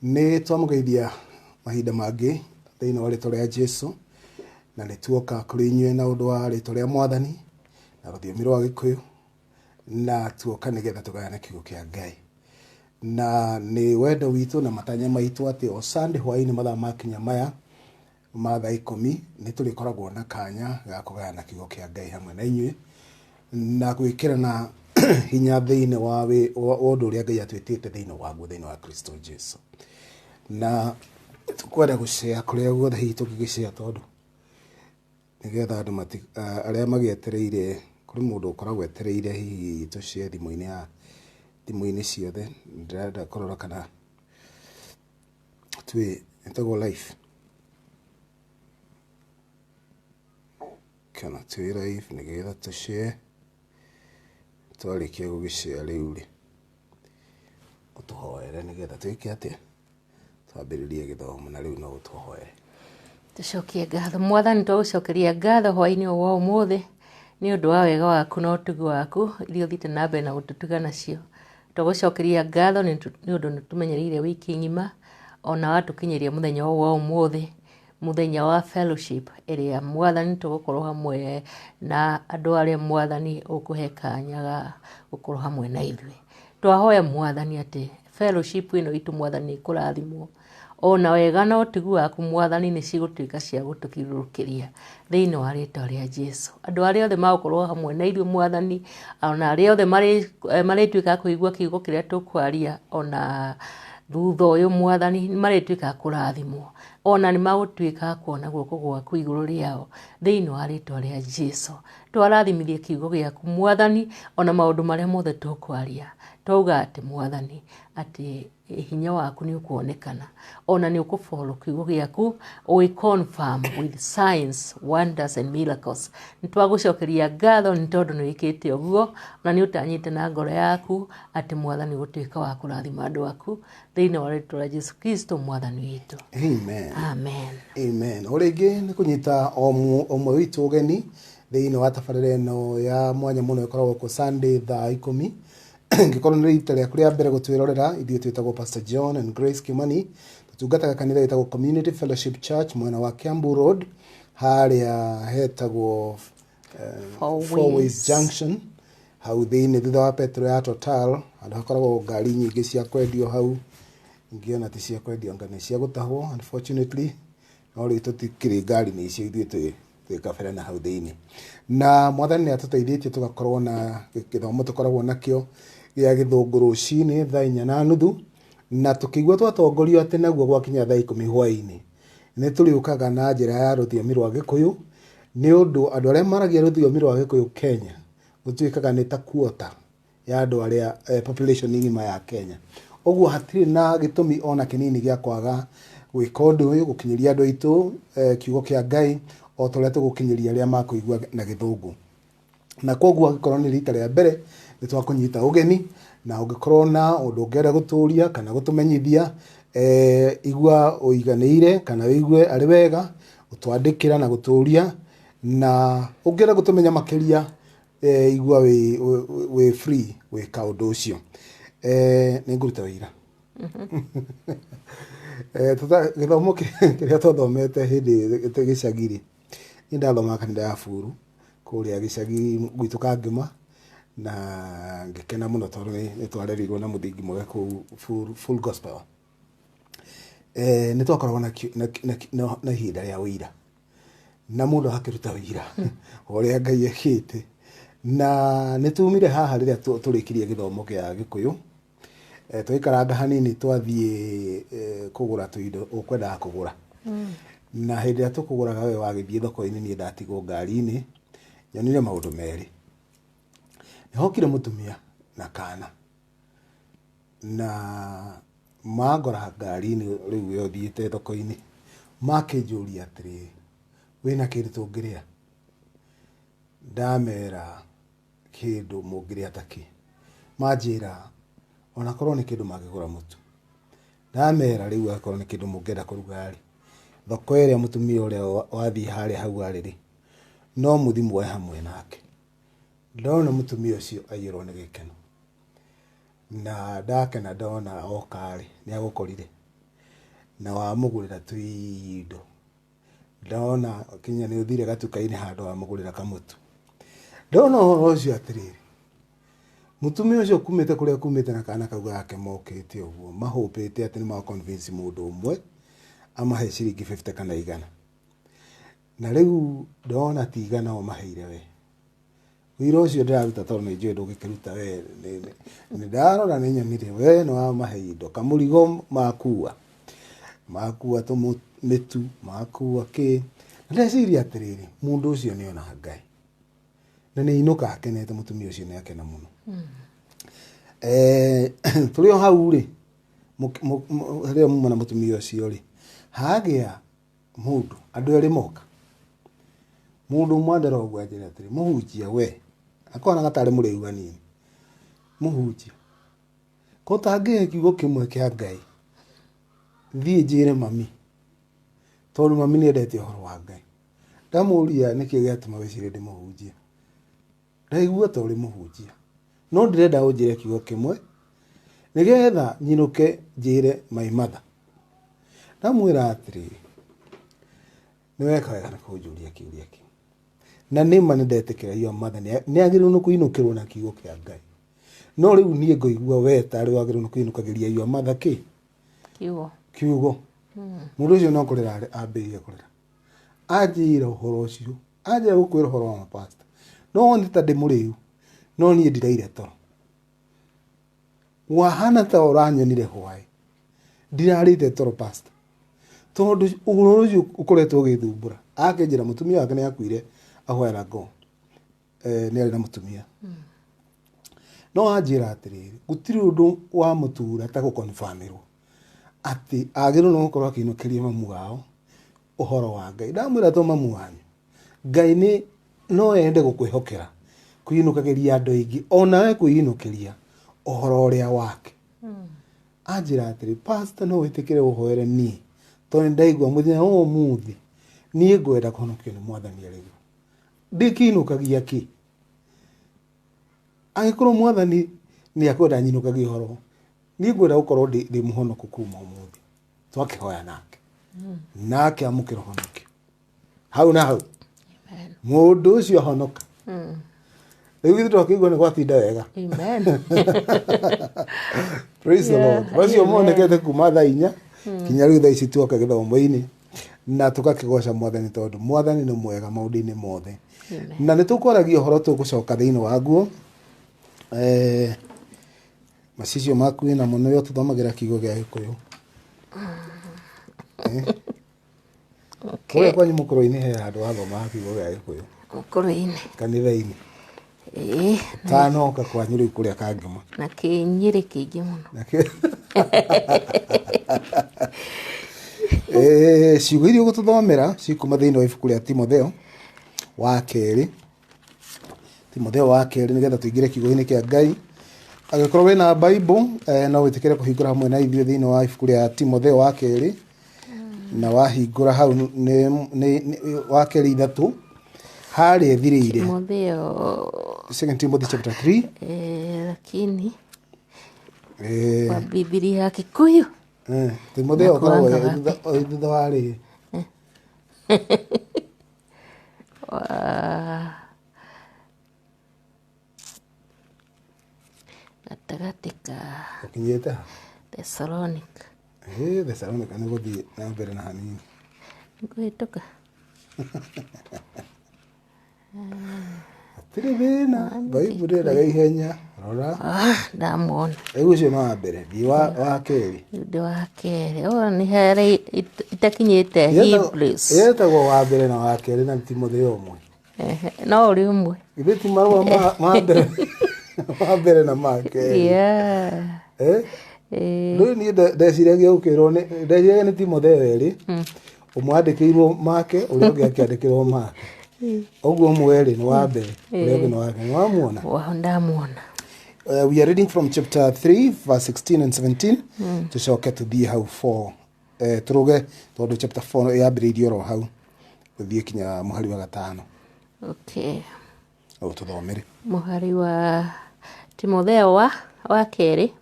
Nĩ twamugeithia mahinda mangĩ thĩinĩ wa rĩĩtwa rĩa Jesũ, na nĩ tuoka kũrĩ inyuĩ na ũndũ wa rĩĩtwa rĩa Mwathani na rũthiomi rwa Gĩkũyũ, na tuoka nĩgetha tũgayane kiugo kĩa Ngai. Na nĩ wendo witũ na matanya maitũ atĩ o Sunday hwaĩ-inĩ mathaa makinya maya ma thaa 10 nĩ tũrĩkoragwo na kanya ga kũgayana kiugo kĩa Ngai hamwe na inyuĩ, na gwĩkĩrana hinya thĩinĩ wa ũndũ ũrĩa Ngai atwĩtĩte thĩinĩ waguo thĩinĩ wa Kristo Jesũ. Na tukwenda gũshare kũrĩa guothe hihi tũngĩgĩshare, tondũ nĩgetha andũ arĩa magĩetereire, kũrĩ mũndũ ũkoragwo etereire hihi tũshare thimũ-inĩ ciothe. Ndĩrenda kũrora kana ĩtagwo live, kana twĩ live nĩgetha tũshare. Twarĩkia gũgĩshare rĩu rĩ, ũtũhoere nĩgetha twĩke atĩa, twambĩrĩrie gĩthomo. Na rĩu no ũtũhoere. Tucokie ngatho Mwathani, tũgũcokeria ngatho hwaĩ-inĩ wa ũmũthĩ nĩ ũndũ wa wega waku na ũtugi waku iria ũthiĩte na mbere na gũtũtuga nacio. Tũgũcokeria ngatho nĩ ũndũ nĩ tũmenyereire wiki ng'ima, ona watũkinyĩria mũthenya wa ũmũthĩ, mũthenya wa fellowship ĩrĩa Mwathani tũgũkorwo hamwe na andũ arĩa Mwathani ũkũhe kanya ga gũkorwo hamwe na ithuĩ. Twahoya Mwathani atĩ fellowship ĩno itũ Mwathani ĩkũrathimwo, ona wega na ũtugi waku Mwathani nĩ cigũtuĩka cia gũtũkirũrũkĩria thĩinĩ wa rĩĩtwa rĩa Jesũ. Andũ arĩa othe magũkorwo hamwe na ithuĩ Mwathani, ona arĩa othe marĩtuĩka kũigua kiugo kĩrĩa tũkwaria ona thutha ũyũ Mwathani, marĩtuĩka kũrathimwo, ona nĩ magũtuĩka kuona guoko gwaku igũrũ rĩao thĩinĩ wa rĩĩtwa rĩa Jesũ. Twarathimithie kiugo gĩaku Mwathani, ona maũndũ marĩa mothe tũkwaria. Twauga atĩ Mwathani, atĩ hinya waku nĩ ũkuonekana, ona nĩ ũkũfollow kiugo gĩaku, confirm with signs, wonders and miracles. Nĩ twagũcokeria ngatho nĩ tondũ nĩ wĩkĩte ũguo, na nĩ ũtanyĩte na ngoro yaku atĩ Mwathani gũtuĩka wa kũrathima andũ aku thĩinĩ wa rĩĩtwa rĩa Jesũ Kristo Mwathani witũ. Amen. Amen. Amen. O rĩngĩ nĩ kũnyita ũmwe witũ ũgeni thĩinĩ wa tabarĩra ĩno ya mwanya mũno ĩkoragwo kũ Sunday thaa 10. Ngĩkorwo nĩ rita rĩaku rĩa mbere gũtwĩrorera, ithuĩ twĩtagwo Pastor John and Grace Kimani. Tũtungataga kanitha wĩtagwo Community Fellowship Church mwena wa Kiambu Road, harĩa hetagwo Four Ways Junction, hau thĩinĩ thutha wa petro ya Total. Handũ hakoragwo ngari nyingĩ cia kwendio hau, ingĩona ti cia kwendio anga nĩ cia gũtahwo unfortunately, no rĩu tũtikĩrĩ ngari nĩ icio, ithuĩ twĩkabere na hau thĩinĩ. Na Mwathani nĩ atũteithĩtie tũgakorwo na gĩthomo tũkoragwo nakĩo gĩa Gĩthũngũ rũcinĩ thaa 4:30, na tũkĩigua twatongorio atĩ naguo gwakinya thaa 10 hwaĩ-inĩ nĩ tũrĩũkaga na njĩra ya rũthiomi rwa Gĩkũyũ, nĩ ũndũ andũ arĩa maragia rũthiomi rwa Gĩkũyũ Kenya gũtuĩkaga nĩ ta quarter ya andũ arĩa population ng'ima ya Kenya. Ũguo hatirĩ na gĩtũmi ona kĩnini gĩa kwaga gwĩka ũndũ ũyũ, gũkinyĩria andũ aitũ kiugo kĩa Ngai o torĩa tũgũkinyĩria arĩa makũigua na Gĩthũngũ. Na koguo angĩkorwo nĩ rita rĩa mbere nĩ twakũnyita ũgeni, na ũngĩkorwo na ũndũ ũngĩenda gũtũria kana gũtũmenyithia, igua ũiganĩire kana wĩigue arĩ wega ũtwandĩkĩra na gũtũria, na ũngĩenda gũtũmenya makĩria, igua wĩ free gwĩka ũndũ ũcio. Nĩ ngũruta wĩira. Gĩthomo kĩrĩa twathomete hĩndĩ gĩcagi-rĩ, nĩ ndathomaga kanitha ya Buru kũrĩa gĩcagi gwitũ Kangema, na ngĩkena mũno tondũ nĩ twarerirwo na mũthingi mwega kũu Full Gospel. Nĩ twakoragwo na ihinda rĩa ũira, na mũndũ akĩruta ũira ũrĩa Ngai ekĩte, na nĩ tumire haha rĩrĩa tũrĩkirie gĩthomo kĩa Gĩkũyũ. Twaikaranga hanini twathiĩ kũgũra tũindo ũkwendaga kũgũra. Na hĩndĩ ĩrĩa tũkũgũraga we wagĩthiĩ thoko-inĩ, niĩ ndatigwo ngari-inĩ, nyonire maũndũ merĩ. Nĩ hokire mũtumia na kana, na mangora ngari-inĩ rĩu we ũthiĩte thoko-inĩ, makĩnjũria atĩrĩ, wĩna kĩndũ tũngĩrĩa? Ndamera kĩndũ mũngĩrĩa takĩ. Manjĩra ona korwo nĩ kĩndũ mangĩgũra mũtu. Ndamera rĩu akorwo nĩ kĩndũ mũngĩenda kũruga-rĩ, thoko ĩrĩa mũtumia ũrĩa wathiĩ harĩa hau arĩ-rĩ, no mũthi muoe hamwe nake. Ndona mũtumia ũcio aiyũrwo nĩ gĩkeno, na ndakena ndona oka-rĩ nĩ agũkorire. na wamugurira tuindo ndona kinya ni uthire gatuka-ini handu wamugurira kamutu ndona horo ucio atiriri mutumia ucio kumite kuria kumite na kana kau gake mokite uguo mahupite ati ni ma convince mundu umwe amahe ciringi 50 kana 100 na riu ndona tigana o maheire we wira ucio ndiraruta tondu ni njui ndugikiruta we ni ndarora ni nyonire we no amahe indo kamurigo makua to mitu makua ki ndeciria atiriri mundu ucio ni ona Ngai na ni inuka akenete mutumia ucio ni akena muno tuli o hau ri ria muma na mutumia ucio ri hagia mundu andu eri moka mundu mwandera ogwa njira atiri muhunjia we akona gatari muriu anini muhunjia ko tangi kiugo kimwe kia Ngai thie njire mami tondu mami ni endete uhoro wa Ngai ndamuria niki giatuma wicire ndi muhunjia ndaigua ta uri muhunjia no ndirenda unjire kiugo kimwe nigetha nyinuke njire my mother ndamwira atiri niweka wega na kunjuria kiuria ki na nima nindetikira iyo mother ni agiru no kuinukirwo na kiugo kia Ngai no riu nie ngoigua we tari wagiru no kuinukagiria iyo mother ki kiugo mundu ucio no kurira ambirie kurira anjira uhoro ucio anjira gukwira uhoro wa pastor no ndi ta ndi muriu no nie ndiraire toro wahana ta uranyonire hwai ndirarite toro pastor tondu uhoro ucio ukoretwo ugithumbura akenjira mutumia wake ni akuire ahwera ngo ni ari na mutumia no anjira atiriri gutiri undu wa mutura ta gukonfamirwo ati agiru no korwa kinukiria mamu wao uhoro wa Ngai ndamwira to mamu wanyu Ngai ni no ende gukwihokera kuinukagiria andu ingi ona we kuinukiria uhoro uria wake anjira atiri pastor no witikire uhoere ni tondu ndaigua muthenya o muthi ni ngwenda kuhonokio ni mwathani arigu ndikinukagia ki angikorwo mwathani ni akwenda nyinukagia uhoro ni ngwenda gukorwo ndi muhonoku kuma umuthi twakihoya nake nake amukira honokio hau na hau mundu ucio honoka riu githu twakigua ni gwatinda wega amen praise the Lord wacio monekete kuma thaa 4 kinya riu thaa ici tuoka githomo-ini na tukakigoca mwathani tondu mwathani ni mwega maundu-ini mothe na ni tukwaragia uhoro tugucoka thiini waguo macicio maku na muno yo tuthomagira kiugo gia Gikuyu okay kwa mukoro-ini he handu wathoma kiugo gia Gikuyu mukoro-ini kanitha-ini tanoka kwanyu riu kuria kangima na kinyiri kingi muno ciugo iria gututhomera cikuma thiini wa ibuku ria Timotheo wa keri nigetha tuingire kiugo-ini kia Ngai agikorwo wina Bible no witikire kuhingura hamwe na ithuĩ thiini wa ibuku ria Timotheo wa keri na wahingura hau ni wa keri 3 hari ethirire Timotheo 2 Timothy chapter 3 lakini kwa Biblia ya Kikuyu Timotheo korwo thutha wa ri gatagatika ukinyete Thessalonica Thessalonica ni guthii na mbere na hanini ngwituka tiri thina Bible ndaga ihenya rora ndamwona riu ucio no wa mbere thi wa keri ndi wa keri ni here itakinyite Hebrews yetagwo wa mbere na wa keri na Timotheo umwe no uri umwe ibiti marua ma mbere wa mbere na ma keri riu ni ndeciragia ukirwo ni Timotheo eri umwandikirwo make uria ungi akiandikirwo make oguo mweri ni wa mbere uria ungi ni wa mbere wamwona ndamwona we are reading from chapter 3 verse 16 and 17 tucoke tuthie hau 4 turuge tondu chapter 4 yambiriirio ro hau tuthie kinya muhari wa 5 okay au tuthomere muhari wa Timotheo wa keri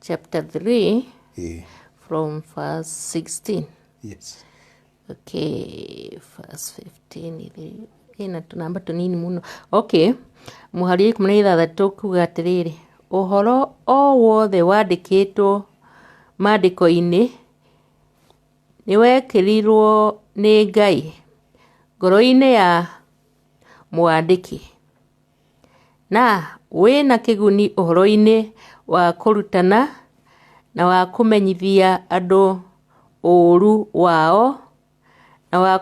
chapter 3 from verse 16. Yes. Okay, verse 15. Ina tunamba tunini muno. Okay, muhari 16 kuga atiriri. Ũhoro o wothe wandĩkĩtwo maandĩko-inĩ nĩwekĩrirwo nĩ Ngai ngoro-inĩ ya mwandĩki, na wĩna kĩguni ũhoro-inĩ wa kũrutana na wa kũmenyithia andũ ũũru wao na wa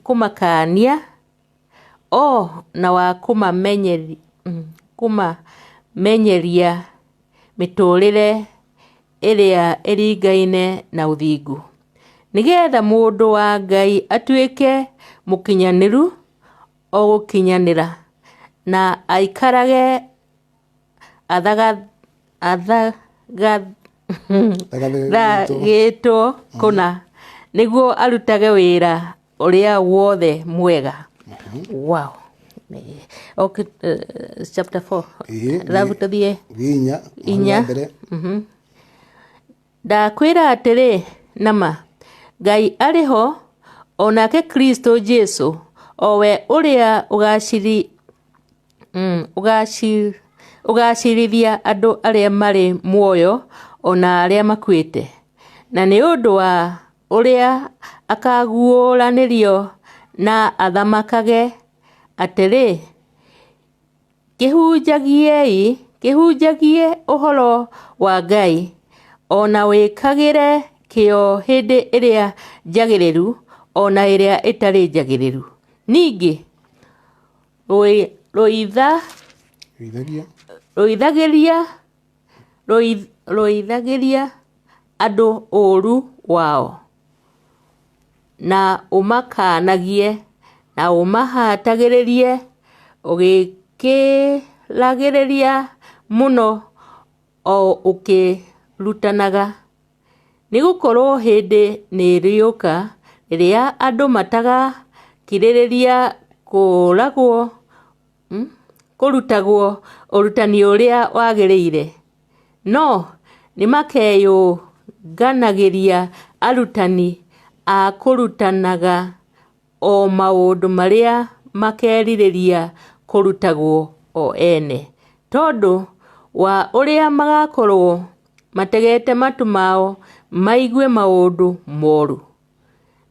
kũmakania na wa kũmamenyeria mĩtũũrĩre ĩrĩa ĩringaine na ũthingu, nĩgetha mũndũ wa Ngai atuĩke mũkinyanĩru o gũkinyanĩra na aikarage athagatagĩtwo kũna, nĩguo arutage wĩra ũrĩa wothe mwega. Wow. Okay, chapter 4. Rabu tũthiĩ inya. Ndakwĩra atĩrĩ, nama Ngai arĩho, onake Kristo Jesu, owe ũrĩa ũgacirithia andũ arĩa marĩ muoyo ona arĩa makuĩte, na nĩ ũndũ wa ũrĩa akaguũranĩrio na athamakage atĩrĩ, kĩhunjagie ũhoro wa Ngai, ona wĩkagĩre kĩo hĩndĩ ĩrĩa njagĩrĩru ona ĩrĩa ĩtarĩ njagĩrĩru. Ningĩ rũithagĩria andũ ũũru wao, na ũmakanagie na ũmahatagĩrĩrie, ũgĩkĩragĩrĩria mũno o ũkĩrutanaga, nĩgũkorwo hĩndĩ nĩrĩũka rĩrĩa andũ matagakirĩrĩria kũrutagwo ũrutani ũrĩa wagĩrĩire, no nĩmakeyũnganagĩria arutani a kũrutanaga o maũndũ marĩa makerirĩria kũrutagwo o ene, tondũ wa ũrĩa magakorwo mategete matu mao maigue maũndũ moru,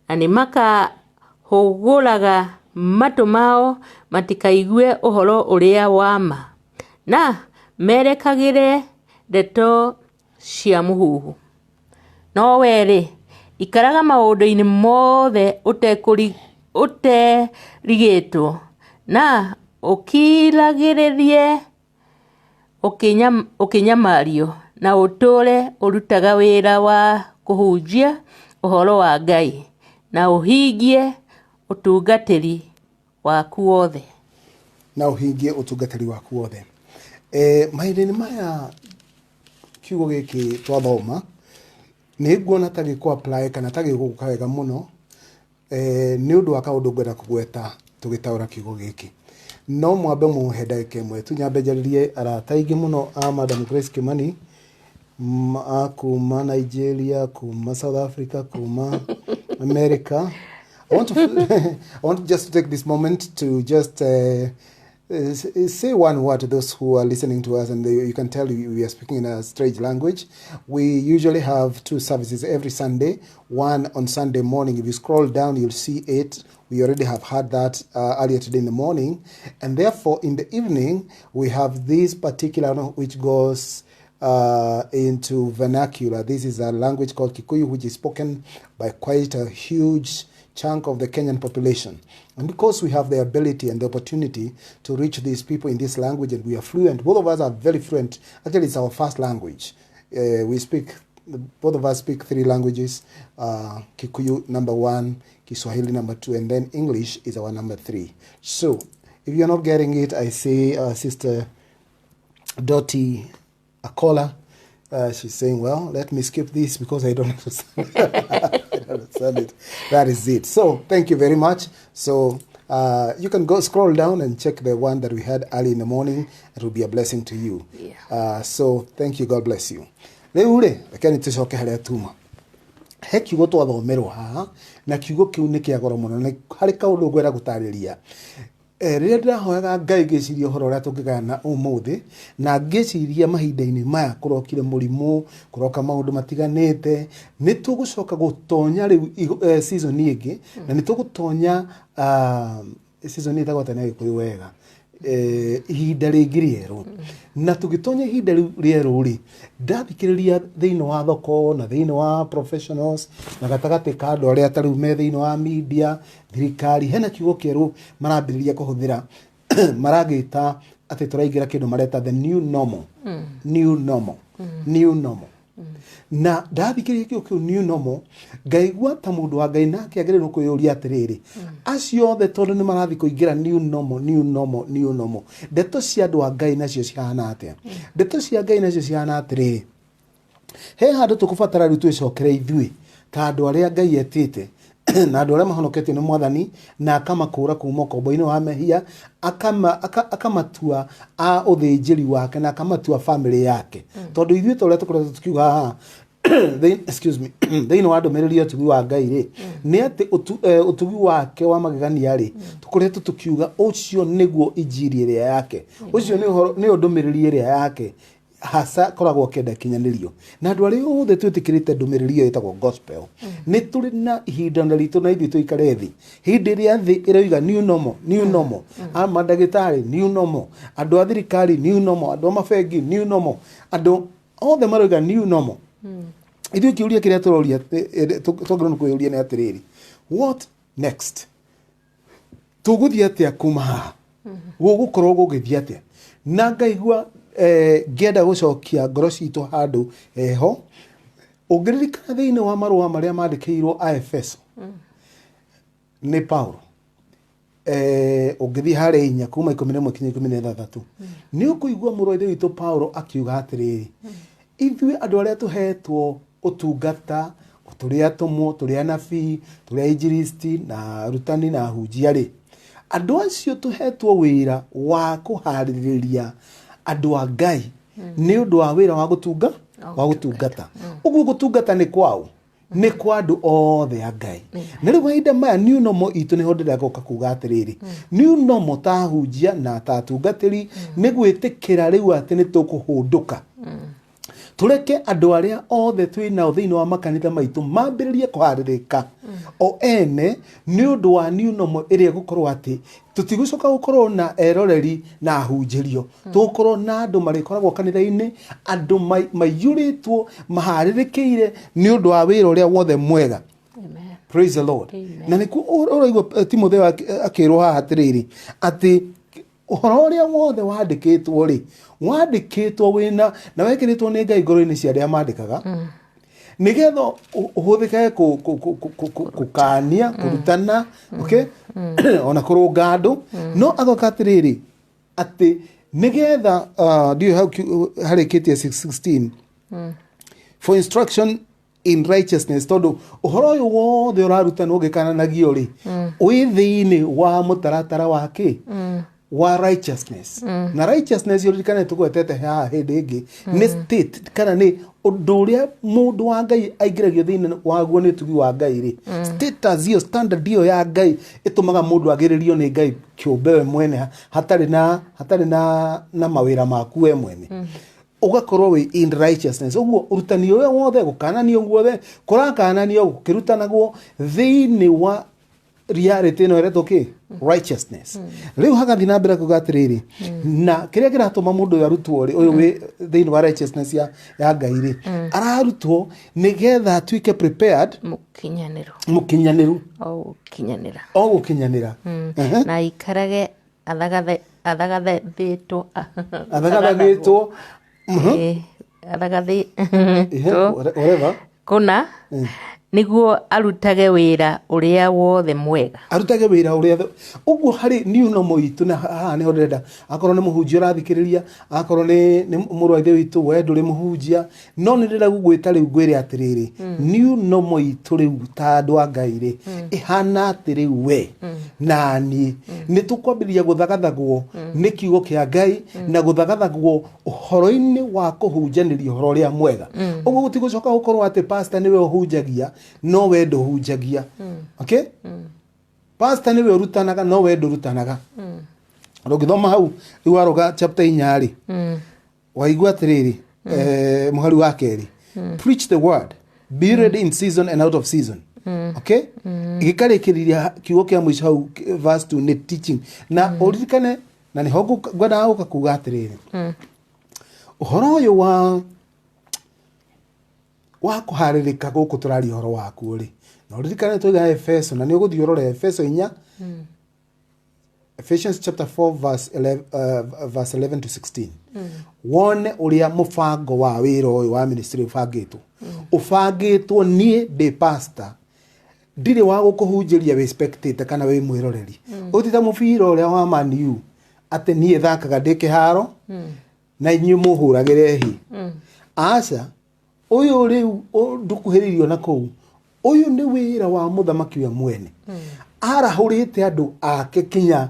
na nĩmakahũgũraga matu mao matikaigue ũhoro ũrĩa wa ma, na merekagĩre ndeto cia mũhuhu. No werĩ, ikaraga maũndũ-inĩ mothe ũterigĩtwo, na ũkiragĩrĩrie ũkĩnyamario, na ũtũũre ũrutaga wĩra wa kũhunjia ũhoro wa Ngai, na ũhingie ũtungatĩri waku wothe. Mahinda-inĩ maya kiugo gĩkĩ twathoma nĩ nguona ta gĩkũ apply kana ta gĩgũka wega mũno nĩ ũndũ wa kaũndũ ngwenda kũgweta tũgĩtaũra kiugo gĩkĩ. No mwambe mũhe ndagĩka ĩmwe tunyambe njarĩrie arata aingĩ mũno a Madam Grace Kimani, kuma Nigeria, kuma South Africa, kuma America. I want just to take this moment to just say one word to those who are listening to us, and you can tell we are speaking in a strange language. We usually have 2 services every Sunday, one on Sunday morning. If you scroll down, you'll see it. We already have had that earlier today in the morning. And therefore, in the evening, we have this particular one which goes into vernacular. This is a language called Kikuyu, which is spoken by quite a huge chunk of the Kenyan population. And because we have the ability and the opportunity to reach these people in this language, and we are fluent, both of us are very fluent. Actually, it's our first language. Both of us speak 3 languages. Kikuyu number 1, Kiswahili number 2, and then English is our number 3. So if you're not getting it, I see Sister Dottie Akola. She's saying, well, let me skip this because I don't understand. I don't understand it. That is it. So thank you very much. So you can go scroll down and check the one that we had early in the morning. It will be a blessing to you. Yeah. So thank you. God bless you. Riu ri reke ni tucoke haria tuma. He kiugo twathomerwo haha na kiugo kiu ni kia goro muno na hari kaundu ngwenda gutariria. Riria ndirahoyaga Ngai ngiciria uhoro uria tungigana umuthi na ngiciria mahinda-ini maya kurokire murimu kuroka maundu matiganite ni tugucoka gutonya riu season ingi na ni tugutonya season itagwo tene Gikuyu wega ihinda ringi rieru na tugitonya ihinda rieru ri ndathikiriria thiini wa thoko na thiini wa professionals na gatagati ka andu aria tariu me thiini wa media thirikari hena kiugo kieru marambiriria kuhuthira maragita ati turaingira kindu mareta the new normal new normal na ndathikiriria kiugo new normal ngaigua ta mundu wa Ngai nake agirirwo kuyuria atiriri acio othe tondu ni marathi kuingira new normal ndeto cia andu wa Ngai nacio cihana atia ndeto cia Ngai nacio cihana atiriri he handu tukubatara riu twicokere ithui ta andu aria Ngai etite na andu aria mahonoketio ni Mwathani na akamakura kuma kombo-ini wa mehia akamatua a uthinjiri wake na akamatua family yake tondu ithui ta uria tukoretwo tukiuga excuse me thiini wa ndumiriri utugi wa Ngai ri ni ati utugi wake wa magegania ri tukoretwo tukiuga ucio niguo injiri iria yake ucio ni ndumiriri iria yake hasa koragwo kenda kinyanirio na andu aria othe twitikirite ndumiriri iyo itagwo gospel ni turi na ihinda na ritu na ithui tuikare thi hindi iria thi iroiga new normal mandagitari new normal andu a thirikari new normal andu a mabengi new normal andu othe maroiga new normal ithui kiuria kiria turoria tugirwo kuyuria ni atiriri what next tuguthie atia kuma haha gugukorwo gugithie atia na ngaigua ngenda gucokia ngoro citu handu ho ungiririkana thiini wa marua maria mandikirwo AFS ni Paulo ungithi hari 4 kuma 11 kinya 16 ni ukuigua muroithe witu Paulo akiuga atiriri ithui andu aria tuhetwo utungata turia tumwo turia nabii turia injilisti na rutani na hunjia ri andu acio tuhetwo wira wa kuhaririria andu a Ngai ni undu wa wira wa gutungata uguo gutungata ni kwao ni kwa andu othe a Ngai na riu mahinda maya new normal itu ni hondera goka kuga atiriri new normal ta hunjia na ta tungatiri ni gwitikira riu ati ni tukuhunduka tureke andu aria othe twina thiini wa makanitha maitu mambiririe kuharirika o ene ni undu wa new normal iria gukorwo ati tutigucoka gukorwo na eroreri na hunjirio tukorwo na andu marikoragwo kanitha-ini andu maiyuritwo maharirikiire ni undu wa wira uria wothe mwega. Amen. Praise the Lord. Amen. Na niku uraigwa Timotheo akirwo haha atiriri ati uhoro uria wothe wandikitwo ri wandikitwo wina na wekiritwo ni Ngai ngoro-ini cia aria mandikaga nigetha uhuthike kukania kurutana okay ona kurunga andu no agoka atiriri ati nigetha do you harikitie 6:16 for instruction in righteousness tondu uhoro uyu wothe urarutanwo ugikananagio ri wi thiini wa mutaratara wake wa righteousness na righteousness yorikane tugwetete ha hindi ingi ni state kana ni undu uria mundu wa Ngai aingiragio thiini waguo ni tugi wa Ngai ri status iyo standard iyo ya Ngai itumaga mundu agiririo ni Ngai kiumbe we mwene hatari na mawira maku we mwene ugakorwo wi in righteousness uguo urutani uyu wothe gukananio guothe kurakananio gukirutanagwo thiini wa reality no ireto ki righteousness riu hagathi na mbere kugatiriri na kiria kiratuma mundu yarutwo ri uyu wi thiini wa righteousness ya Ngai ri ararutwo nigetha atuike prepared mukinyaniru gukinyanira na ikarage athagathetwo whatever kuna niguo arutage wira uria wothe mwega arutage wira uria uguo hari new normal itu na haha ni ndenda akorwo ni muhunjia rathikiriria akorwo ni murwaithe witu we nduri muhunjia no ni ndenda gugwita riu ngwire atiriri new normal itu riu ta andu a Ngai ri ihana atiriu we nani ni tukwambiria guthagathagwo ni kiugo kia Ngai na guthagathagwo uhoro-ini wa kuhunjaniria uhoro uria mwega uguo gutigucoka gukorwo ati pastor niwe uhunjagia no we nduhunjagia okay pastor niwe urutanaga no we ndurutanaga rugithoma hau iwaroga chapter 4 ri waigua atiriri muhari wa keri preach the word be ready in season and out of season okay igikarikiriria kiugo kia mwisho hau verse 2 ni teaching na uririkane na ni hogu gwada uka kuga atiriri uhoro uyu wa kuharirika guku turari horo waku ri na uririkane tuiga Efeso na ni uguthii urore Efeso 4 Ephesians chapter 4 verse 11 to 16 wone uria mufango wa wira uyu wa ministry ufangitwo nie de pastor ndire wa gukuhunjiria we spectator kana we mwiroreri utita mubira uria wa Man U ate nie thakaga ndikiharo na inyu muhuragire hi aca uyu riu ndukuhiririo na kou uyu ni wira wa muthamaki wa mwene arahurite andu ake kinya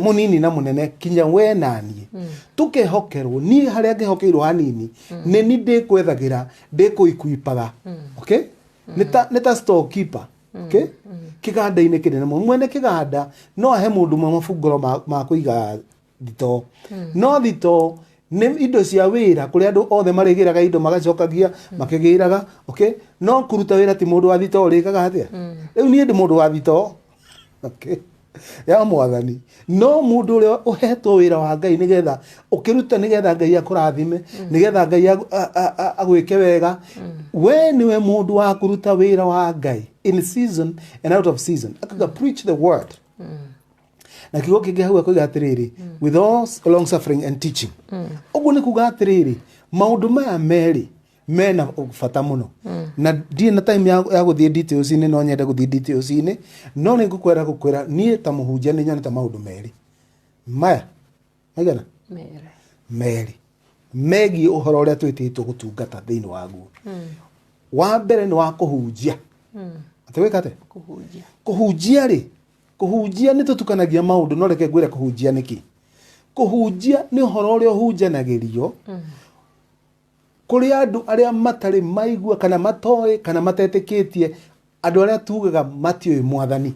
munini na munene kinya we nani tukehokerwo ni haria ngehokeirwo hanini ni ndikwethagira ndikuikuipaga okay nita storekeeper okay kiganda-ini kinene mwene kiganda no ahe mundu mafunguro ma kuiga thito no thito ni indo cia wira kuri andu othe marigiraga indo magacokagia makigiraga okay no kuruta wira ti mundu wa thito rikaga atia riu ni ndi mundu wa thito okay ya mwathani no mundu uri uhetwo wira wa Ngai nigetha ukiruta nigetha Ngai akurathime nigetha Ngai agwike wega we niwe mundu wa kuruta wira wa Ngai in season and out of season akaga preach the word na kigo kingi hau akoiga atiriri with all long suffering and teaching uguo ni kuga atiriri maundu maya meri mena bata muno na ndie na time ya guthie details ini no nyenda guthie details ini no ni gukwera nie ta muhunjia ni nyone ta maundu meri maya maigana meri megi uhoro uria twititwo gutungata thiini waguo wa mbere ni wa kuhunjia atiwikate kuhunjia ri kuhunjia ni tutukanagia maundu no reke ngwire kuhunjia niki kuhunjia ni uhoro uria uhunjanagirio kuri andu aria matari maigua kana matoi kana matetikitie andu aria tugaga matioi mwathani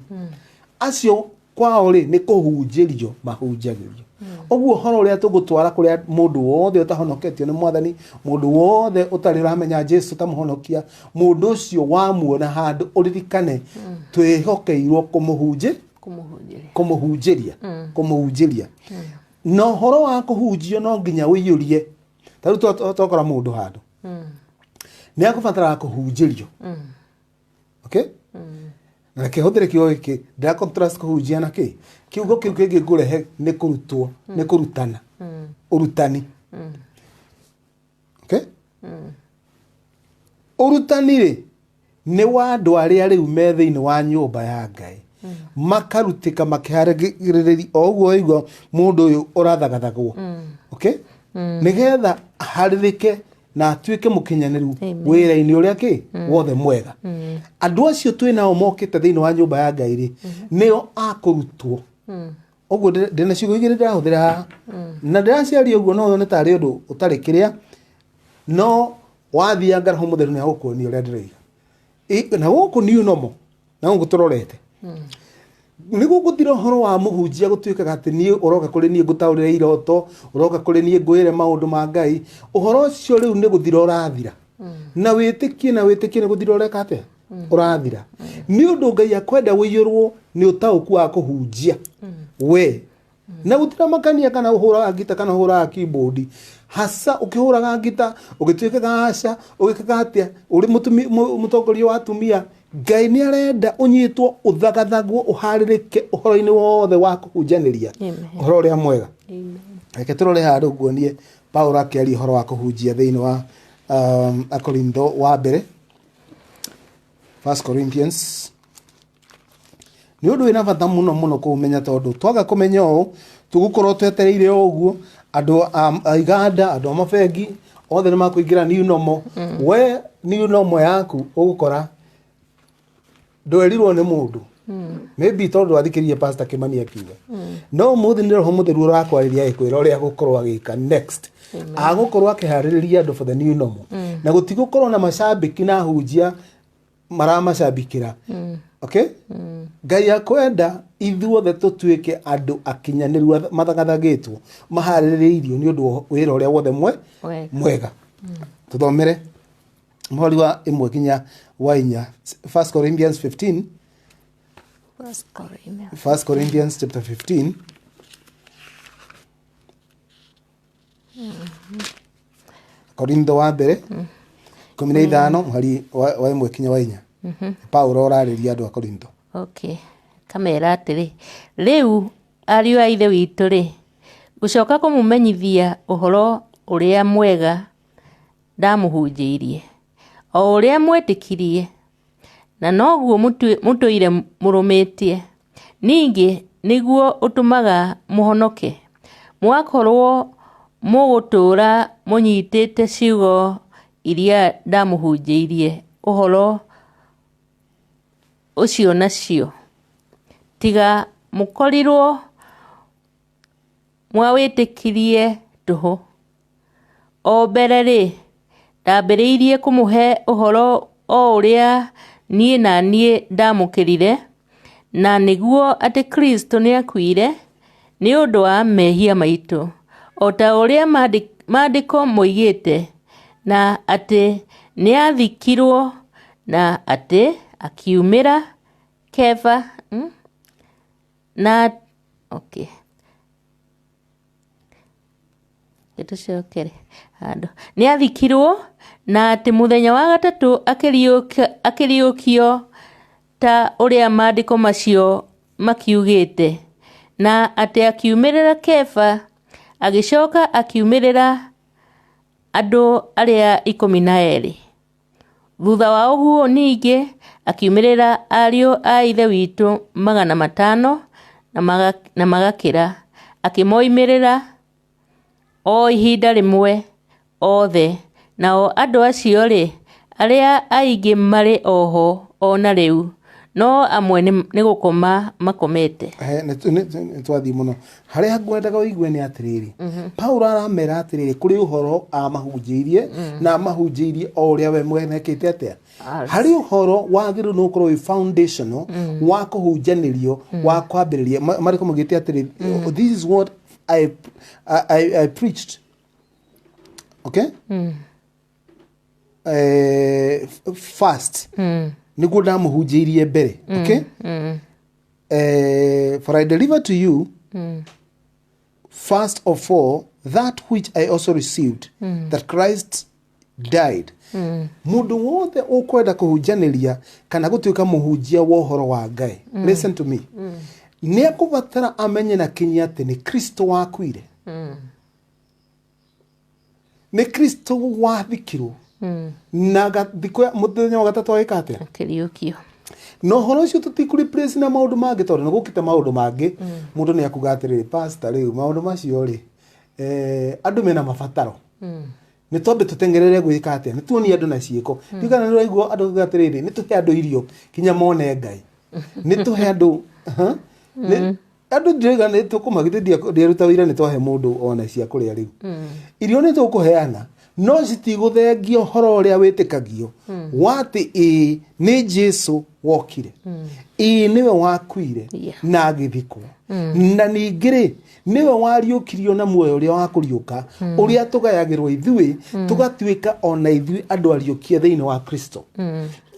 acio kwao ri ni kuhunjirio mahunjagirio oguo horo uria tugutwara kuri mundu wothe utahonoketio ni mwathani mundu wothe utari ramenya Jesu tamuhonokia mundu ucio wamuona handu uririkane twihokeirwo kumuhunjiria no horo wa kuhunjio no nginya wiyurie taru tokora mundu handu ni akubatara kuhunjirio okay na kihothere kiyo iki da contrast kuhunjia na ki kiugo kiu kingi ngurehe ni kurutwo ni kurutana urutani okay urutani ri ni wa andu aria riu me thiini wa nyumba ya Ngai makarutika makiharagiriri oguo igwa mundu uyu urathagathagwo okay nigetha haririke na atuike mukinyaniru wira-ini uria ki wothe mwega andu acio twinao mokite thiini wa nyumba ya Ngai ri nio akurutwo oguo ndina ciugo igiri ndirahuthira na ndiraciaria oguo no ni tari undu utari kiria no wathia ngaraho mutheru ni agukuonia uria ndiriga na guku ni unomo na nguturorete nigu guthira horo wa muhunjia gutuikaga ati nie uroka kuri nie ngutaurire iroto uroka kuri nie ngwire maundu ma Ngai uhoro ucio riu ni guthira urathira na witikie ni guthira ureka atia urathira ni undu Ngai akwenda wiyurwo ni utauku wa kuhunjia we na gutira makania kana uhura ngita kana uhura keyboard hasa ukihuraga ngita ugituikaga asha ugikaga atia uri mutongoria wa atumia Ngai ni arenda unyitwo uthagathagwo uharirike uhoro-ini wothe wa kuhunjaniria uhoro uria mwega reke turore handu nguonie Paulo akiaria uhoro wa kuhunjia thiini wa Akorintho wa mbere 1 Corinthians. Ni undu ina bata muno kumenya tondu twaga kumenya o tugukorwo twetereire oguo andu a Iganda andu a mabegi othe nimakuingira new normal. We new normal yaku ugukora ndwerirwo ni mundu maybe tondu athikirie Pastor Kimani akiuga no muthi ni roho mutheru urakwariria ikwira uria gukorwo agika next agukorwo akihaririria andu for the new normal na gutigukorwo na mashabiki na hujia maramashabikira. Okay? Ngai akwenda ithuothe tutuike andu akinyaniru mathagathagetwo mahaririirio ni undu wira uria wothe mwega. Tuthomere muhari wa 1 kinya wa 4 1 Corinthians 15. 1 Corinthians chapter 15. Korintho wa mbere 15 muhari wa 1 kinya wa 4. Paulo orariria andu a Korintho. Okay. Kamera atiri. Riu ariu a ithe witu ri. Gucoka kumumenyithia uhoro uria mwega ndamuhunjirie. O uria mwetikirie. Na noguo mutuire murumitie. Ningi niguo utumaga muhonoke. Mwakorwo mugutura munyitite ciugo iria ndamuhunjirie uhoro ucio nacio. Tiga mukorirwo mwawitikirie tuhu. O mbere ri ndambiriirie kumuhe uhoro o uria nie na nie ndamukirire na niguo ati Kristo ni akuire ni undu wa mehia maitu o ta uria maandiko moigite na ati ni athikirwo na ati akiumira Kefa na okay gitucokere hando ni athikirwo na ati muthenya wa gatatu akiriukio ta uria maandiko macio makiugite na ati akiumirira Kefa agicoka akiumirira andu aria 12. Thutha wa uguo ningi akiumirira ariu a ithe witu 500 na magakira akimoimirira o ihinda rimwe othe nao andu acio ri aria aingi mari oho ona riu no amwe ni gukoma makomete. Twathi muno haria ngwendaga uigue ni atiriri Paulo aramera atiriri kuri uhoro amahunjirie na amahunjirie o uria we mwenekete atia hari uhoro wagiru no korwo foundational wa kuhunjanirio wa kwambiriria mariko mugite atiriri this is what I preached. Okay? Fast. Niguo ndamuhunjirie mbere. Okay? For I deliver to you first of all that which I also received, that Christ died. Mundu wothe ukwenda kuhunjaniria kana gutuika muhunjia wa uhoro wa Ngai. Listen to me. Ni akubatara amenye na kinya ati ni Kristo wakuire. Ni Kristo wathikirwo. Na gathikwa muthenya wa gatatu agikate akiriukio no horo cio tutikuri place na maundu mangi tondu ni gukite maundu mangi mundu ni akugatiriri pastor riu maundu macio ri andu mena mabataro ni tondu tutengerere gwika atia ni tuoni andu na ciiko ndikana ni raigwo andu gatiriri ni tuhe andu irio kinya mone Ngai ni tuhe andu andu ndiga ni tukumagitithia ndiruta wira ni twahe mundu ona cia kuria riu irio ni tukuheana no citigũthengio horo uria witikagio wati ni Jesu wokire niwe wakuire na agithikwo na ningire niwe wariukirio na muoyo uria wa kuriuka uria tugayagirwo ithui tugatuika ona ithui andu ariukie thiini wa Kristo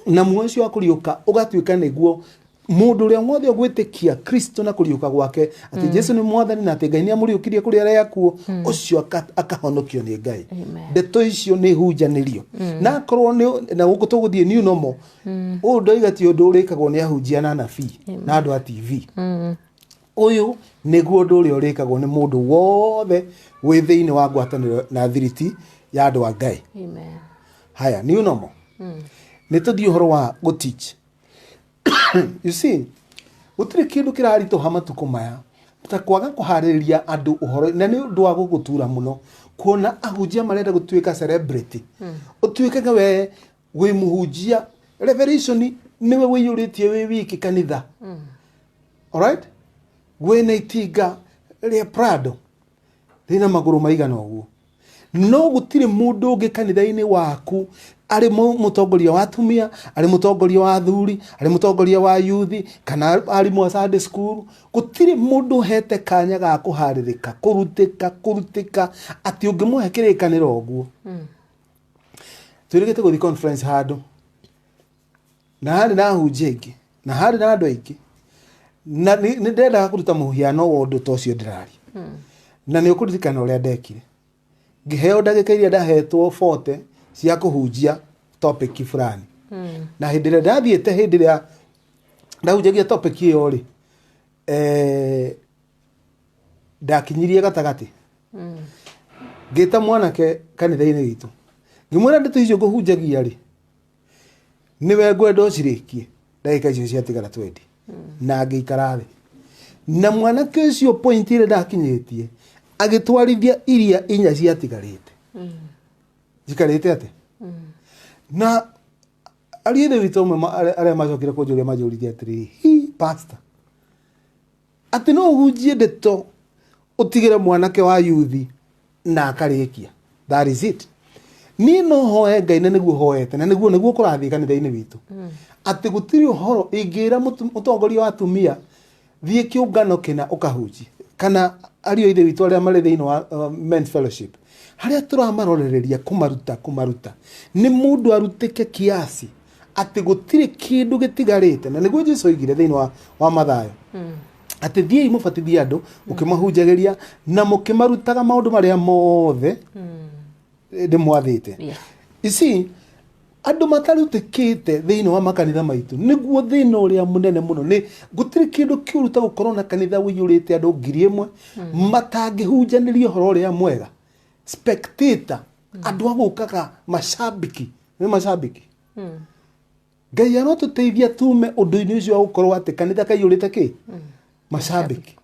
na muoyo ucio wa kuriuka ugatuika niguo mundu uria wothe ogwitikia Kristo na kuriuka gwake ati Jesu ni mwathani na ati Ngai ni amuriukirie kuri aria yakuo ucio akahonokio ni Ngai ndeto icio ni hunjanirio na korwo na guko tuguthie new normal ndoiga ti undu urikagwo ni ahunjia na nabii na andu a TV uyu niguo undu uria urikagwo ni mundu wothe wi thiini wa ngwataniro na thiriti ya andu a Ngai. Amen. Haya new normal nä tå thiä å horo wa gå teach. You see, gutire kindu kirarituha matuko maya ta kwaga kuhaririria andu uhoro na ni undu wa gugutura muno kuona ahunjia marenda gutuika celebrity utuike ga we wi muhunjia revelation niwe wiyuritie wi wiki kanitha. All right, we na itinga ria Prado rina maguru maigana uguo no gutire mundu ungi kanitha-ini waku ari mutongoria wa atumia, ari mutongoria wa athuri, ari mutongoria wa youth, kana ari mu Sunday school, gutire mundu hete kanya ga kuharirika kurutika ati ungimuhe kirikaniro uguo. Turigete guthi conference handu na hari na hunjia ingi na hari na andu aingi na ni ndenda kuruta muhiano wa undu tocio ndirari na ni ukuririkana uria ndekire ngiheo ndagika iria ndahetwo 40 cia kuhunjia topic fulani na hindi ria ndathiete hindi ria ndahunjagia topic iyo ri ndakinyirie gatagati ngita mwanake kanitha-ini gitu ngimwira ndeto icio nguhunjagia ri niwe ngwenda ucirikie ndagika icio ciatigara 20 na ngikara thi na mwanake ucio point ire ndakinyitie agitwarithia iria inya ciatigarite jikarite ate na aliende witome ale majokire kujuria majorithia atiri pastor ati no hujie ndeto utigire mwanake wa yuthi na akarikia. That is it. Ni no hoe Ngai na niguo hoete na niguo kurathi kanitha-ini witu ati gutiri uhoro ingira mutongoria wa atumia thie kiungano kina ukahunjia kana ario ithe witu aria mari thiini wa men's fellowship haria turamarorereria kumaruta ni mundu arutike kiasi ati gutire kindu gitigarite na niguo Jesu oigire thiini wa Mathayo ati thie imubatithia andu ukimahunjagiria na mukimarutaga maundu maria mothe ndimwathite. Isi andu matarutikite thiini wa makanitha maitu niguo thina uria munene muno ni gutire kindu kiuruta gukorwo na kanitha wiyurite andu 1000 matangihunjanirio horo uria mwega spectator andu agukaga mashabiki ni mashabiki Ngai arotuteithia tume undu-ini ucio wa gukorwo ati kanitha kaiyurite ki mashabiki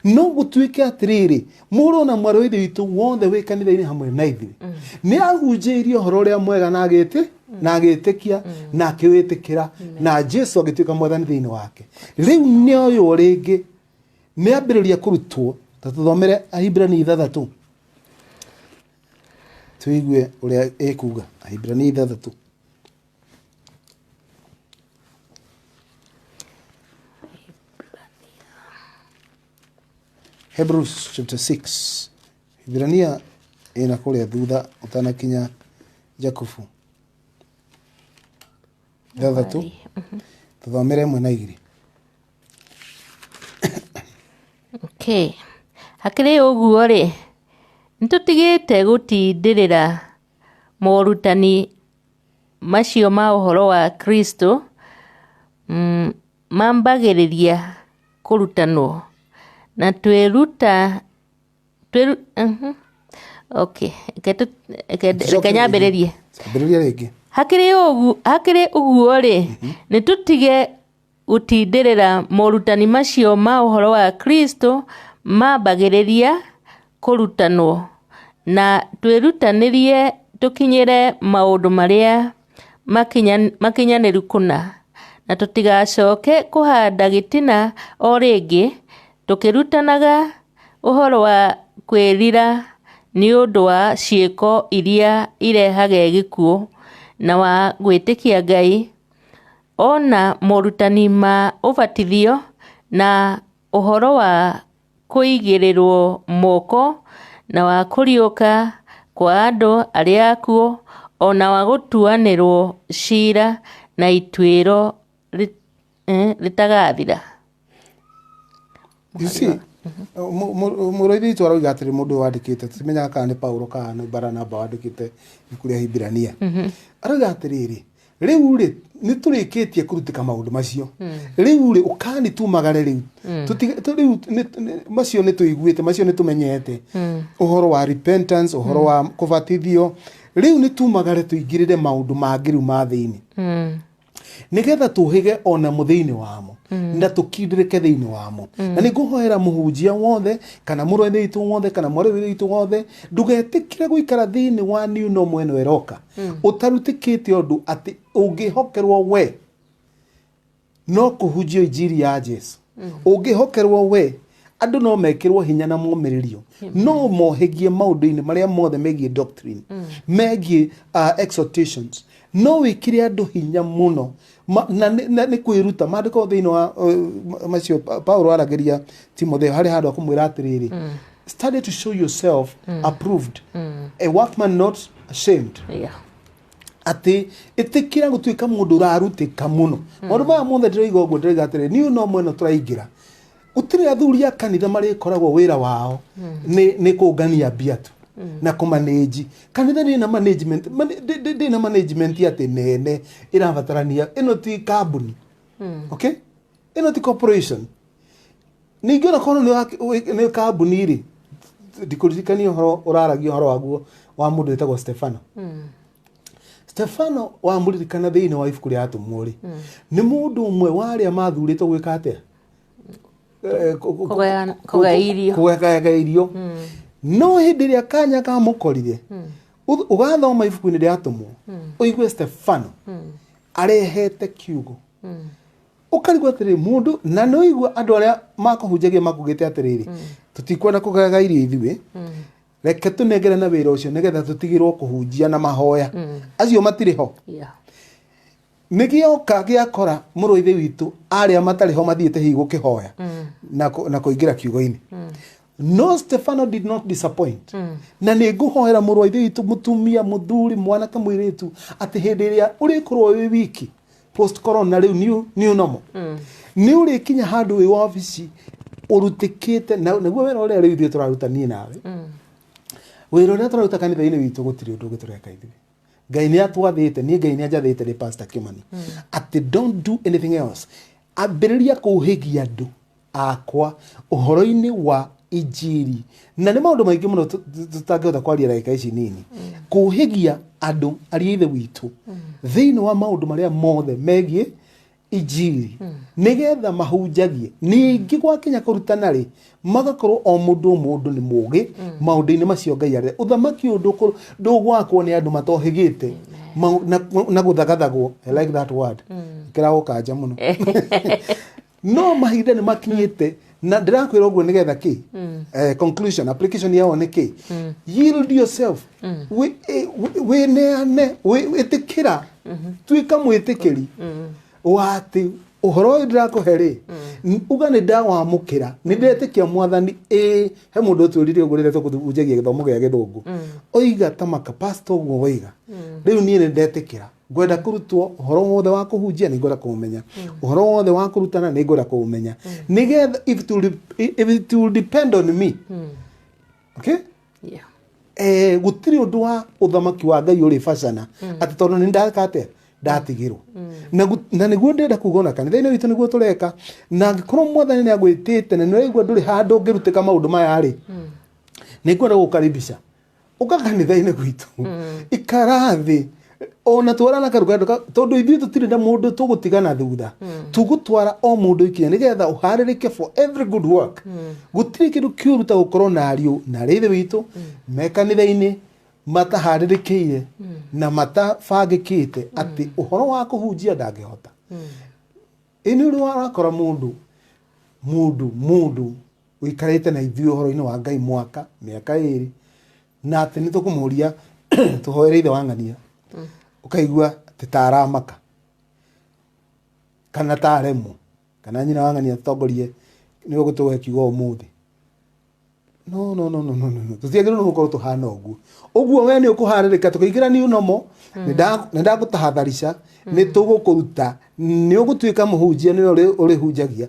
no gutuike atiriri muru na mwaro ithe witu wothe wi kanitha-ini hamwe na ithuĩ ni ahunjiirio horo uria mwega na agitikia na akiwitikira na Jesu agituika mwathani thiini wake. Riu ni uyu ringi ni ambiriria kurutwo ta tuthomere Ahibrania 6 tuigue uria ekuga Ahibrania 6 Hebrews chapter 6 Ibrania ina kuria thutha utanakinya Jakubu 6 tuthomere mwe na igiri. Okay, hakiri uguo ri nitutigite gutindirira morutani macio ma uhoro wa Kristo mambagiriria kurutanwo na tweruta okay kanyambiririe ringi hakiri uguo ri nitutige gutindirira morutani macio ma uhoro wa Kristo mambagiriria kurutanwo na twirutanirie tukinyire maundu maria makinyaniru kuna na tutigacoke kuhanda gitina o ringi tukirutanaga uhoro wa kwirira ni undu wa ciiko iria irehaga gikuo na wa gwitikia Ngai ona morutani ma ubatithio na uhoro wa kuigirirwo moko na wa kuriuka kwa andu aria akuo ona wa gutuanirwo cira na itwiro litagathira. You see, muroithi itu arauga atiri mundu wandikite tumenyaga kana ni Paulo kana ni Baranaba wandikite ikuria Hibrania arauga atiriri riu ri ni turikitie kurutika maundu macio riu ri ukani tu magare riu riu macio ni tuiguite macio ni tumenyete uhoro wa repentance uhoro wa kubatithio riu ni tu magare tuingirire maundu mangiru ma thiini nigetha tuhige ona muthini wamo na tukindirike thiini wamo na niguhoera muhunjia wothe kana murwethe itu wothe kana mwarewire itu wothe ndugetikire guikara thiini wa new normal eno eroka utarutikite undu ati ungihokerwo we no kuhunjia injiri ya Jesu ungihokerwo we andu no mekirwo hinya na momiririo no mohegie maundu-ini maria mothe megie doctrine megie exhortations no wikire andu hinya muno na ni kwiruta mandiko thiini wa macio Paulo arageria Timotheo hari handu akumwira atiriri study to show yourself approved a workman not ashamed ati itikira gutuika mundu urarutika muno maundu maya mothe ndiriga uguo ndiriga atiriri niu no mweno turaingira utire athuri a kanitha mari koragwo wira wao ni kungania biatu na kumanage kanitha ni na management na management ati nene irabatarania ino ti company okay ino ti corporation ningi ona kono ni company ri dikuririkania horo uraragio horo waguo wa mundu etagwo Stefano wa muririkana thiini wa ibuku ria atumwo ri ni mundu umwe waria mathurite gwika atia kugaya irio no hindi ria kanya ka mukorire ugathoma ibuku-ini ria atumwo uigue Stefano arehete kiugo ukarigwa atiri mundu na no igua andu aria makuhunjagia makugite atiriri tutikwenda kugaya irio ithuĩ reke tunengere na wira ucio nigetha tutigirwo kuhunjia na mahoya acio matire ho nigioka giakora muruithi witu aria matari ho mathiete hi gukihoya na kuingira kiugo-ini no Stefano did not disappoint na ni nguhoera muruithi witu mutumia muthuri mwanake mwiritu ati hindi ria urikorwo wi wiki post corona riu new normal ni urikinya handu wi office urutikite na guo wera uria riu ithuĩ turarutania nawe wira uria turaruta kanitha-ini witu gutiri undu gitureka ithuĩ Ngai ni atwathite ni Ngai ni ajathite ri Pastor Kimani ati don't do anything else ambiriria kuhigia andu akwa uhoro-ini wa injiri na ni maundu maingi muno tutangihota kwaria dakika ici nini kuhigia andu aria ithe witu thiini wa maundu maria mothe megie injiri nigetha mahunjagie ningi gwakinya kurutana ri magakorwo o mundu ni mugi maundu-ini macio Ngai aria uthamaki undu ndugwakwo ni andu matohigite na guthagathagwo I like that word kirago kanja muno no mahinda ni makinyite na ndirakwira uguo nigetha ki conclusion application yao ni ki yield yourself we neane we itikira tuika mwitikiri wati uhoro ndirakuheri uga ni ndawamukira ni ndetikia mwathani he mundu turire ugurire tukuthunjagia githomo gia githungu oiga tamaka pastor uguo waiga riu nie ni ndetikira ngwenda kurutwo uhoro wothe wa kuhunjia ni ngwenda kuumenya uhoro wothe wa kurutana ni ngwenda kuumenya nigetha if it will depend on me okay gutiri undu wa uthamaki wa Ngai uri bacana ati tondu ni ndakate ndatigirwo na niguo ndenda kugona kanitha-ini witu niguo tureka na ngikorwo mwathani ni agwitite na niraigua nduri handu ngirutika maundu maya ri ni ngwenda gukaribisha uka kanitha-ini gwitu ikarathi ona twarana karugando tondu ithuĩ tutire na mundu tugutigana thutha tugutwara o mundu ikinya nigetha uharirike for every good work gutire kindu kiuru ta gukorwo na ariu na rithe witu me kanitha-ini mataharirikire na matabangikite ati uhoro wa kuhunjia ndangihota ini uri warakora mundu wikarite na ithuĩ uhoro-ini wa Ngai mwaka miaka 2 na ati ni tukumuria tuhoere ithe wang'ania ukaigua titaramaka kana taremo kana nyina wang'ania tutongorie ni gutuwe kiugo umuthi no tutiagirwo gukorwo tuhana uguo we ni ukuharirika tukiingira ni unomo nenda gutahadharisha ni tugukuruta ni ugutuika muhunjia ni uri hunjagia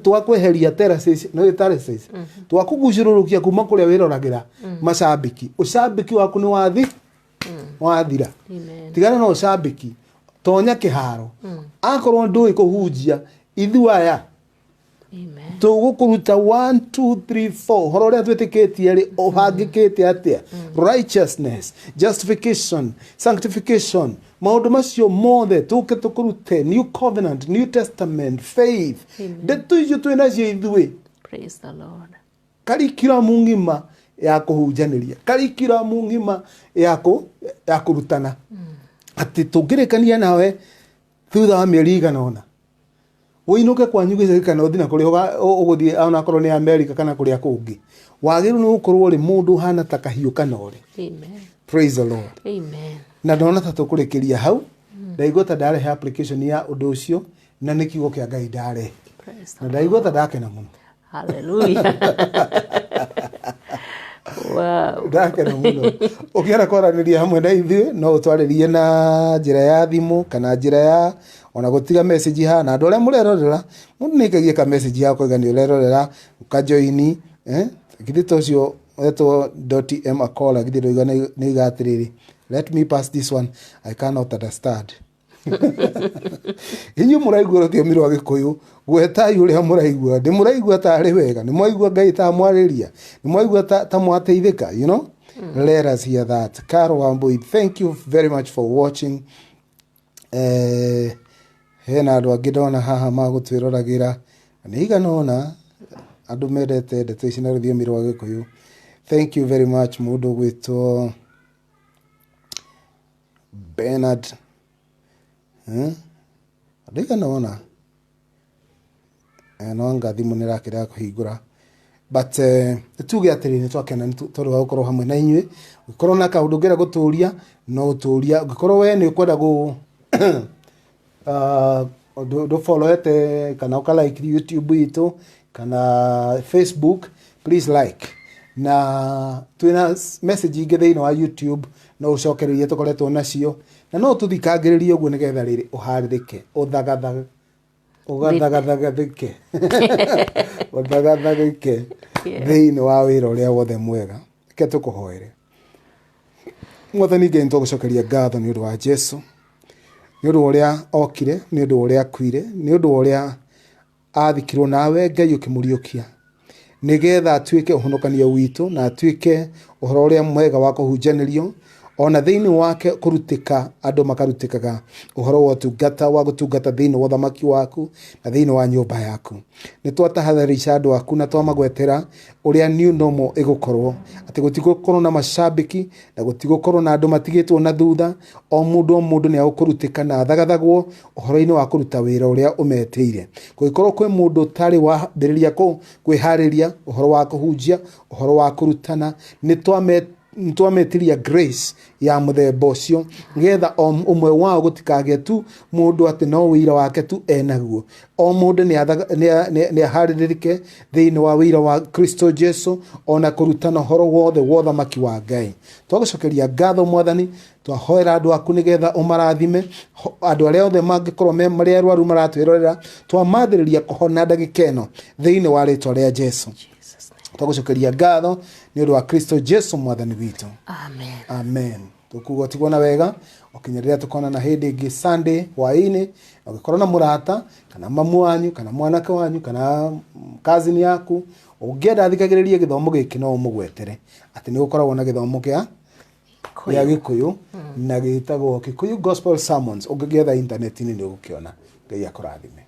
twakweheria terraces no terraces twakugucirurukia kuma kuria wiroragira macambiki ucambiki waku ni wathira tigana no ucambiki tonya kiharo akorwo ndui kuhunjia ithuaya Amen. tugukuruta 1 2 3 4 horo ria twitikitie ri uhangikite atia righteousness, justification, sanctification, maundu macio mothe tuke tukurute new covenant, new testament, faith, ndeto icio twinacio ithui. Praise the Lord. Karikiramu ngima ya kuhunjaniria, karikiramu ngima ya kurutana ati tungirikania nawe thutha wa mieri igana ona winuke kwanyu gicikana uthina kuri uguthie ona korwo ni America kana kuria kungi wagiru ni gukorwo ri mundu hana ta kahiu kana uri. Amen. Praise the Lord. Amen. Na ndona ta tukurikiria hau ndaigua ta ndare application ya undu ucio na ni kiugo kia Ngai ndare na ndaigua ta ndakena muno. Hallelujah. Wow. Ndakena muno. Ukiara kwaraniria hamwe na ithuĩ no utwaririe na njira ya thimu kana njira ya ona gutiga message ha na ndore murerorera mundu nikagie ka message yako igani urerorera ukajoini githito cio eto .m akola githiro igana ni igatiriri. Let me pass this one, I cannot understand. Inyu muraigua rutio rwa Gikuyu gwetai uria muraigua ndi muraigua ta ari wega ni mwaigua Ngai ta mwariria ni mwaigua ta mwateithika, you know. Let us hear that. Caro Wambui, thank you very much for watching. Hena andu angi ndona haha magutwirораgira ni iganona andu mendete ndeto ici na rutio rwa Gikuyu. Thank you very much mundu gwitwo Bernard. Ndiga nona no ngathimu nirakira kuhingura but tuge atiri ni twakena tondu wa gukorwo hamwe na inyui gukorwo na kaundu ngira guturia no uturia gukorwo we ni ukwenda gu do follow ete kana ukalike YouTube itu kana Facebook, please like na twina message ingi thiini wa YouTube no ucokererie tukoretwo nacio na no tuthikagiririe uguo nigetha riri uharirike uthagathaga ugathagathagatike uthagathagatike thiini wa wira uria wothe mwega ke tukuhoere. Mwathani Ngai ntugucokeria ngatho ni undu wa Jesu, ni undu uria okire, ni undu uria akuire, ni undu uria athikirwo nawe Ngai ukimuriukia nigetha atuike uhonokania witu na atuike uhoro uria mwega wa kuhunjanirio ona thiini wake kurutika andu makarutikaga uhoro wa tungata wa gutungata thiini wa thamaki waku na thiini wa nyumba yaku. Ni twatahadharisha andu aku na twamagwetera uria new normal igukorwo ati gutigukorwo na mashabiki na gutigukorwo na andu matigitwo na thutha. O mundu ni agukurutika na thagathagwo uhoro-ini wa kuruta wira uria umeteire. Kugikorwo kwi mundu tari wa biriria kwihariria uhoro wa kuhunjia uhoro wa kurutana ni twametiria grace ya muthemba ucio ngetha umwe wao gutikage tu mundu ati no wira wake tu enaguo. O mundu ni aharirike thiini wa wira wa Kristo Jesu ona kurutana horo wothe wa thamaki wa Ngai. Twagucokeria ngatho Mwathani, twahoera andu aku nigetha umarathime andu aria othe mangikorwo mari arwaru maratwirorera twamathiriria kuhona ndagika ino thiini wa ritwa ria Jesu. Twagucokeria ngatho ni undu wa Kristo Jesu Mwathani witu. Amen. Amen. Tukugo tigona wega ukinyerera tukona na hindi ingi Sunday hwaini ugikorwo na murata kana mamu wanyu kana mwanake wanyu kana cousin yaku ungienda athikagiririe githomo giki no umugwetere ati ni gukoragwo na githomo kia Gikuyu na gitagwo Kikuyu Gospel Sermons ungigetha internet-ini ni ugukiona. Ngai akurathime.